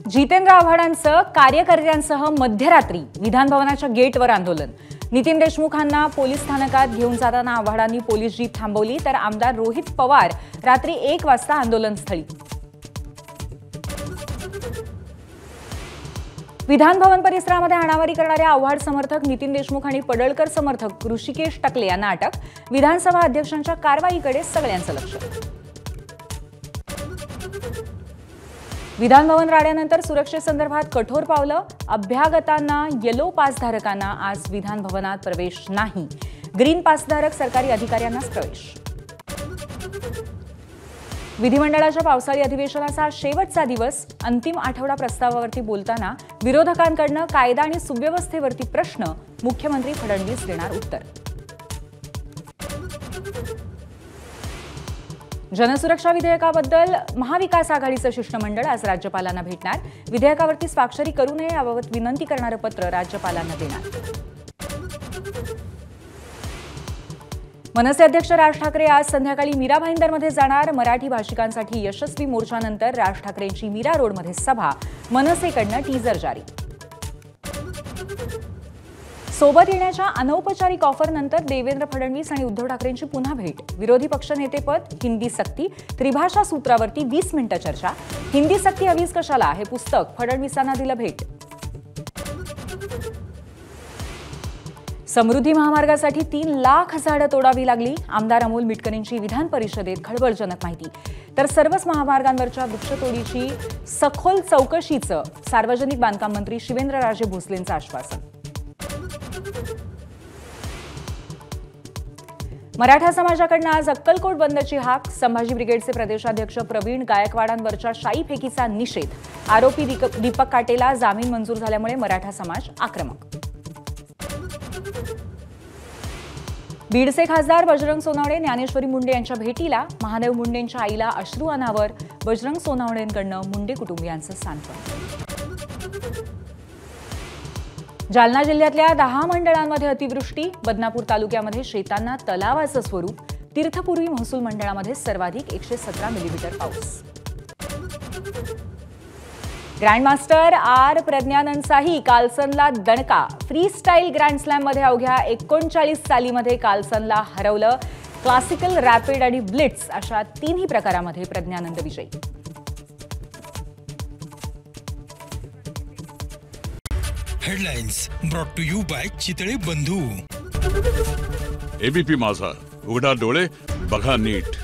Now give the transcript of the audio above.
जितेंद्र आव्हाडांचं कार्यकर्त्यांसह मध्यरात्री विधानभवनाच्या गेटवर आंदोलन। नितीन देशमुखांना पोलीस स्थानकात घेऊन जाताना आव्हाडांनी पोलीस जीप थांबवली, तर आमदार रोहित पवार रात्री 1 वाजता आंदोलनस्थळी। विधानभवन परिसरामध्ये हाणामारी करणाऱ्या आव्हाड समर्थक नितीन देशमुख आणि पडळकर समर्थक ऋषिकेश टकले यांना अटक। विधानसभा अध्यक्षांच्या कारवाईकडे सगळ्यांचं लक्ष। विधानभवन राड्यानंतर सुरक्षेसंदर्भात कठोर पावलं। अभ्यागतांना येलो पासधारकांना आज विधानभवनात प्रवेश नाही। ग्रीन पासधारक सरकारी अधिकाऱ्यांनाच प्रवेश। विधिमंडळाच्या पावसाळी अधिवेशनाचा शेवटचा दिवस। अंतिम आठवडा प्रस्तावावरती बोलताना विरोधकांकडून कायदा आणि सुव्यवस्थेवरती प्रश्न। मुख्यमंत्री फडणवीस देणार उत्तर। जनसुरक्षा विधेयकाबद्दल महाविकास आघाडीचं शिष्टमंडळ आज राज्यपालांना भेटणार। विधेयकावरती स्वाक्षरी करू नये याबाबत विनंती करणारं पत्र राज्यपालांना देणार। मनसे अध्यक्ष राज ठाकरे आज संध्याकाळी मीरा भाईंदरमध्ये जाणार। मराठी भाषिकांसाठी यशस्वी मोर्चानंतर राज ठाकरेंची मीरा रोडमध्ये सभा। मनसेकडून टीजर जारी। सोबत येण्याच्या अनौपचारिक ऑफरनंतर देवेंद्र फडणवीस आणि उद्धव ठाकरेंची पुन्हा भेट। विरोधी पक्षनेतेपद, हिंदी सक्ती, त्रिभाषा सूत्रावरती 20 मिनिटं चर्चा। हिंदी सक्ती हवीच कशाला हे पुस्तक फडणवीसांना दिलं भेट। समृद्धी महामार्गासाठी 3 लाख झाडं तोडावी लागली। आमदार अमोल मिटकरींची विधान परिषदेत खळबळजनक माहिती। तर सर्वच महामार्गांवरच्या वृक्षतोडीची सखोल चौकशीचं सार्वजनिक बांधकाम मंत्री शिवेंद्रराजे भोसलेंचं आश्वासन। मराठा समाजाकडून आज अक्कलकोट बंदची हाक। संभाजी ब्रिगेडचे प्रदेशाध्यक्ष प्रवीण गायकवाडांवरच्या शाई फेकीचा निषेध। आरोपी दीपक काटेला जामीन मंजूर झाल्यामुळे मराठा समाज आक्रमक। बीडचे खासदार बजरंग सोनवणे ज्ञानेश्वरी मुंडे यांच्या भेटीला। महादेव मुंडेंच्या आईला अश्रू अनावर। बजरंग सोनवणेंकडून मुंडे कुटुंबियांचं सांत्वन। जालना जिल्ह्यातल्या 10 मंडळांमध्ये अतिवृष्टी। बदनापूर तालुक्यामध्ये शेतांना तलावाचं स्वरूप। तीर्थपूर्वी महसूल मंडळामध्ये सर्वाधिक 117 मिलीमीटर पाऊस। ग्रँडमास्टर आर प्रज्ञानंदचाही कार्लसनला दणका। फ्री स्टाईल ग्रँड स्लॅममध्ये अवघ्या 39 सालीमध्ये कार्लसनला हरवलं। क्लासिकल, रॅपिड आणि ब्लिट्स अशा 3ही प्रकारामध्ये प्रज्ञानंद विजयी। Headlines brought to you by Chitale Bandhu. ABP माझा, उघडा डोळे बघा नीट।